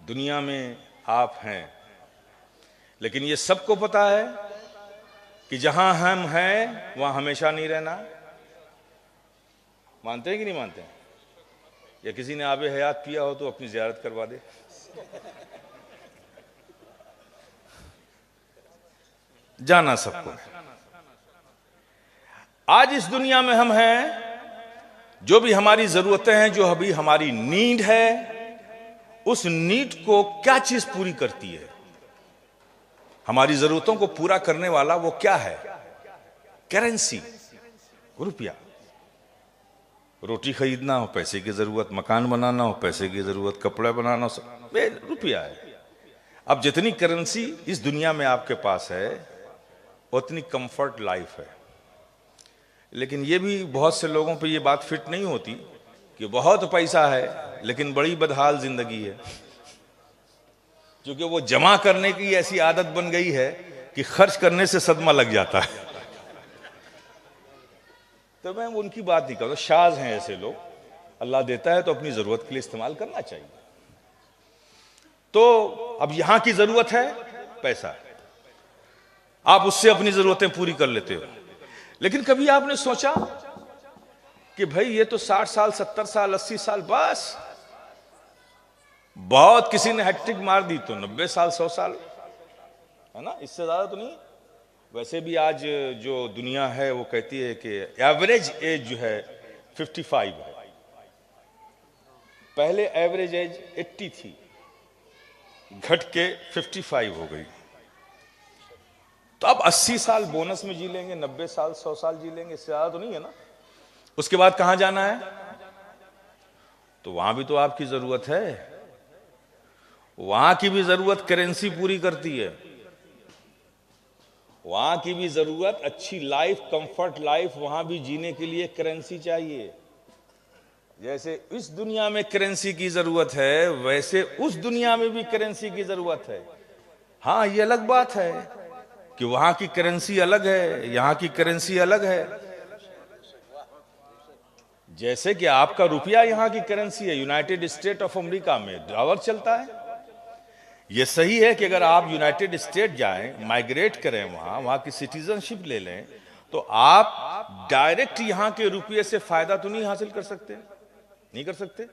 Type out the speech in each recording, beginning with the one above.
दुनिया में आप हैं, लेकिन ये सबको पता है कि जहां हम हैं वहां हमेशा नहीं रहना। मानते हैं कि नहीं मानते हैं? या किसी ने आबे हयात पिया हो तो अपनी ज़ियारत करवा दे। जाना सबको है। आज इस दुनिया में हम हैं, जो भी हमारी जरूरतें हैं, जो अभी हमारी नीड है, उस नीड को क्या चीज पूरी करती है? हमारी जरूरतों को पूरा करने वाला वो क्या है? करेंसी, रुपया। रोटी खरीदना हो पैसे की जरूरत, मकान बनाना हो पैसे की जरूरत, कपड़ा बनाना हो रुपया है। अब जितनी करेंसी इस दुनिया में आपके पास है उतनी कंफर्ट लाइफ है। लेकिन ये भी बहुत से लोगों पे ये बात फिट नहीं होती कि बहुत पैसा है लेकिन बड़ी बदहाल जिंदगी है, क्योंकि वो जमा करने की ऐसी आदत बन गई है कि खर्च करने से सदमा लग जाता है। तो मैं उनकी बात नहीं करता, शाज हैं ऐसे लोग। अल्लाह देता है तो अपनी जरूरत के लिए इस्तेमाल करना चाहिए। तो अब यहां की जरूरत है पैसा, आप उससे अपनी जरूरतें पूरी कर लेते हो। लेकिन कभी आपने सोचा कि भाई ये तो 60 साल 70 साल 80 साल बस, बहुत किसी ने हैट्रिक मार दी तो 90 साल 100 साल, है ना, इससे ज्यादा तो नहीं। वैसे भी आज जो दुनिया है वो कहती है कि एवरेज एज जो है 55 है। पहले एवरेज एज 80 थी, घट के 55 हो गई। तो अब 80 साल बोनस में जी लेंगे, 90 साल 100 साल जी लेंगे, इससे ज्यादा तो नहीं है ना। उसके बाद कहां जाना है? तो वहां भी तो आपकी जरूरत है। वहां की भी जरूरत करेंसी पूरी करती है। वहां की भी जरूरत अच्छी लाइफ, कंफर्ट लाइफ, वहां भी जीने के लिए करेंसी चाहिए। जैसे इस दुनिया में करेंसी की जरूरत है, वैसे उस दुनिया में भी करेंसी की जरूरत है। हाँ, ये अलग बात है कि वहां की करेंसी अलग है, यहां की करेंसी अलग है। जैसे कि आपका रुपया यहां की करेंसी है, यूनाइटेड स्टेट ऑफ अमेरिका में डॉलर चलता है। यह सही है कि अगर आप यूनाइटेड स्टेट जाएं, माइग्रेट करें, वहां की सिटीजनशिप ले लें, तो आप डायरेक्ट यहां के रुपये से फायदा तो नहीं हासिल कर सकते, नहीं कर सकते।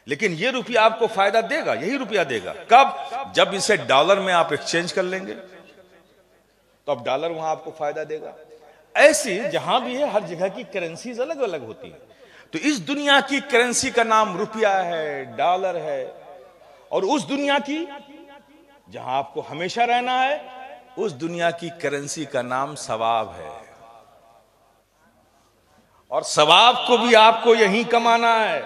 लेकिन यह रुपया आपको फायदा देगा, यही रुपया देगा। कब? जब इसे डॉलर में आप एक्सचेंज कर लेंगे, तो अब डॉलर वहां आपको फायदा देगा। ऐसी जहां भी है, हर जगह की करेंसीज अलग अलग होती है। तो इस दुनिया की करेंसी का नाम रुपया है, डॉलर है। और उस दुनिया की जहां आपको हमेशा रहना है, उस दुनिया की करेंसी का नाम सवाब है। और सवाब को भी आपको यहीं कमाना है।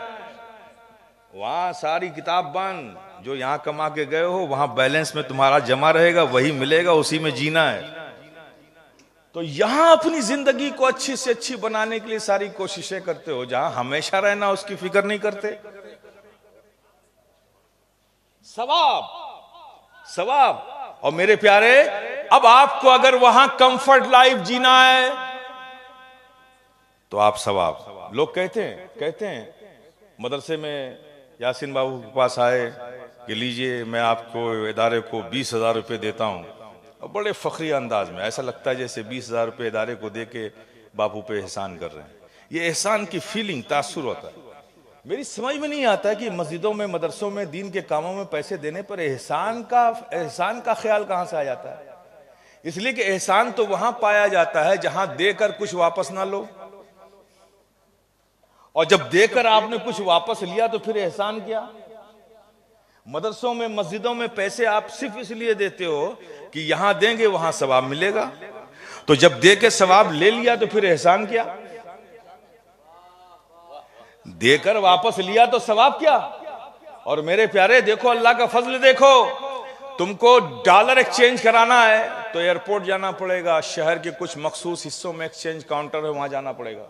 वहां सारी किताब बंद, जो यहां कमा के गए हो वहां बैलेंस में तुम्हारा जमा रहेगा, वही मिलेगा, उसी में जीना है। तो यहां अपनी जिंदगी को अच्छी से अच्छी बनाने के लिए सारी कोशिशें करते हो। जहां हमेशा रहना उसकी फिक्र नहीं करते। सवाब, सवाब। और मेरे प्यारे, अब आपको अगर वहां कंफर्ट लाइफ जीना है तो आप सवाब। लोग कहते हैं मदरसे में यासीन बाबू के पास आए कि लीजिए मैं आपको इदारे को 20,000 रुपये देता हूं, और बड़े फखरिया अंदाज में, ऐसा लगता है जैसे 20,000 रुपये इदारे को दे के बापू पे एहसान कर रहे हैं। ये एहसान की फीलिंग, तासुर होता है। मेरी समझ में नहीं आता कि मस्जिदों में, मदरसों में, दीन के कामों में पैसे देने पर एहसान का ख्याल कहां से आ जाता है। इसलिए कि एहसान तो वहां पाया जाता है जहां देकर कुछ वापस ना लो, और जब देकर आपने कुछ वापस लिया तो फिर एहसान क्या। मदरसों में, मस्जिदों में पैसे आप सिर्फ इसलिए देते हो कि यहां देंगे वहां सवाब मिलेगा, तो जब दे के सवाब ले लिया तो फिर एहसान क्या। देकर वापस लिया तो सवाब क्या। और मेरे प्यारे देखो, अल्लाह का फजल देखो, तुमको डॉलर एक्सचेंज कराना है तो एयरपोर्ट जाना पड़ेगा, शहर के कुछ मखसूस हिस्सों में एक्सचेंज काउंटर है, वहां जाना पड़ेगा।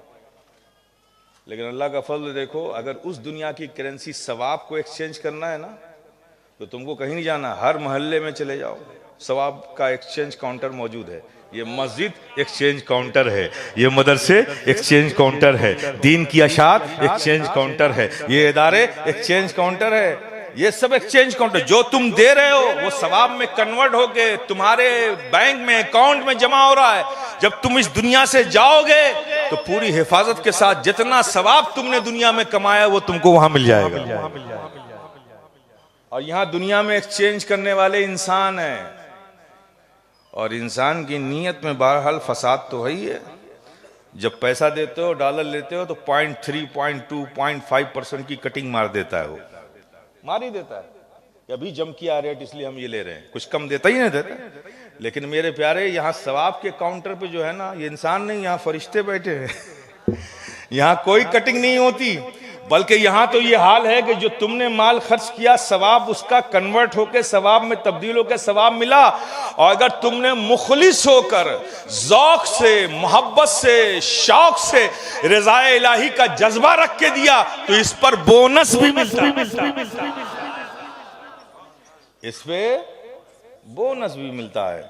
लेकिन अल्लाह का फजल देखो, अगर उस दुनिया की करेंसी सवाब को एक्सचेंज करना है ना, तो तुमको कहीं नहीं जाना, हर मोहल्ले में चले जाओ, सवाब का एक्सचेंज काउंटर मौजूद है। ये मस्जिद एक्सचेंज काउंटर है, ये मदरसे एक्सचेंज काउंटर है, दीन की अशात एक्सचेंज काउंटर है, ये इदारे एक्सचेंज काउंटर है। ये सब एक्सचेंज काउंटर जो तुम दे रहे हो वो सवाब में कन्वर्ट होके तुम्हारे बैंक में अकाउंट में जमा हो रहा है। जब तुम इस दुनिया से जाओगे तो पूरी हिफाजत के साथ जितना सवाब तुमने दुनिया में कमाया वो तुमको वहां मिल जाएगा। और यहां दुनिया में एक्सचेंज करने वाले इंसान हैं, और इंसान की नीयत में बहरहाल फसाद तो है ही है। जब पैसा देते हो, डॉलर लेते हो, तो 0.3, 0.2, 0.5% की कटिंग मार देता है, वो मार ही देता है कि अभी जम किया रेट इसलिए हम ये ले रहे हैं, कुछ कम देता ही नहीं देता। लेकिन मेरे प्यारे, यहाँ सवाब के काउंटर पे जो है ना, ये इंसान नहीं, यहाँ फरिश्ते बैठे हैं। यहाँ कोई कटिंग नहीं होती, बल्कि यहाँ तो ये हाल है कि जो तुमने माल खर्च किया, सवाब उसका कन्वर्ट होकर सवाब में तब्दील होकर सवाब मिला। और अगर तुमने मुखलिस होकर ज़ौक़ से, मोहब्बत से, शौक से रज़ाए इलाही का जज्बा रख के दिया तो इस पर बोनस भी मिलता है, इस पे बोनस भी मिलता है।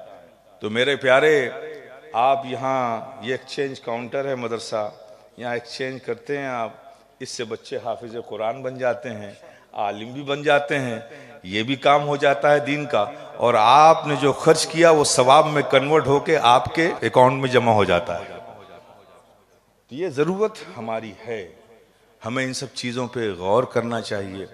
तो मेरे प्यारे, आप यहाँ, ये एक्सचेंज काउंटर है मदरसा, यहाँ एक्सचेंज करते हैं आप, इससे बच्चे हाफिज कुरान बन जाते हैं, आलिम भी बन जाते हैं, ये भी काम हो जाता है दीन का, और आपने जो खर्च किया वो सवाब में कन्वर्ट होके आपके अकाउंट में जमा हो जाता है। तो ये ज़रूरत हमारी है, हमें इन सब चीज़ों पे गौर करना चाहिए।